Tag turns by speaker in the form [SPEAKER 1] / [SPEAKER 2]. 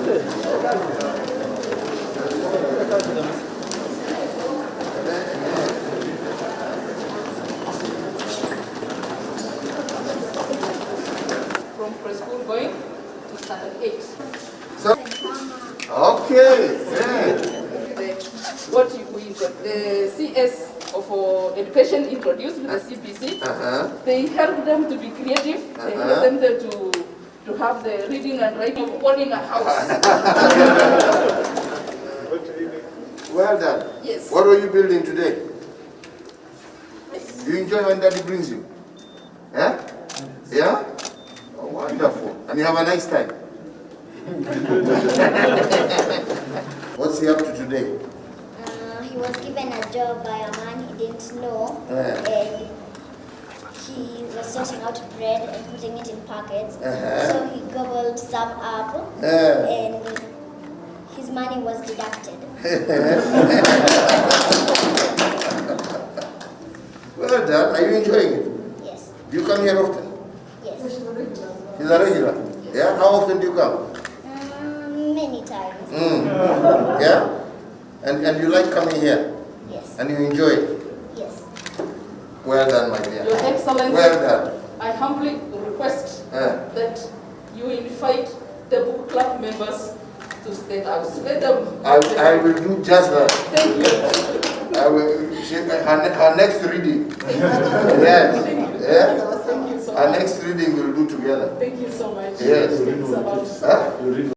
[SPEAKER 1] From preschool going to standard 8.
[SPEAKER 2] So, okay. Yeah.
[SPEAKER 1] The CS of education introduced with the CPC, they help them to be creative. They help them to have the reading and writing of owning a house.
[SPEAKER 2] Well done.
[SPEAKER 1] Yes.
[SPEAKER 2] What are you building today? You enjoy when Daddy brings you? Yeah? Yeah? Oh, wonderful. And you have a nice time. What's he up to today?
[SPEAKER 3] He was given a job by a man he didn't know, and he was sorting out bread and putting it in packets. So he gobbled some up, and his money was deducted.
[SPEAKER 2] Well done. Are you enjoying it?
[SPEAKER 3] Yes.
[SPEAKER 2] Do you come here often?
[SPEAKER 3] Yes.
[SPEAKER 2] He's a regular? Yeah? How often do you come?
[SPEAKER 3] Many times.
[SPEAKER 2] Yeah? And you like coming here?
[SPEAKER 3] Yes.
[SPEAKER 2] And you enjoy it?
[SPEAKER 3] Yes.
[SPEAKER 2] Well done, my dear.
[SPEAKER 1] Your Excellency,
[SPEAKER 2] well done.
[SPEAKER 1] I humbly request that you invite the book club members to State House. Let them.
[SPEAKER 2] I will do just that.
[SPEAKER 1] Thank you.
[SPEAKER 2] I will. Her next reading. Yes. Yeah.
[SPEAKER 1] Thank you so
[SPEAKER 2] Our
[SPEAKER 1] much.
[SPEAKER 2] next reading we'll do together.
[SPEAKER 1] Thank you so much.
[SPEAKER 2] Yes.
[SPEAKER 1] It's about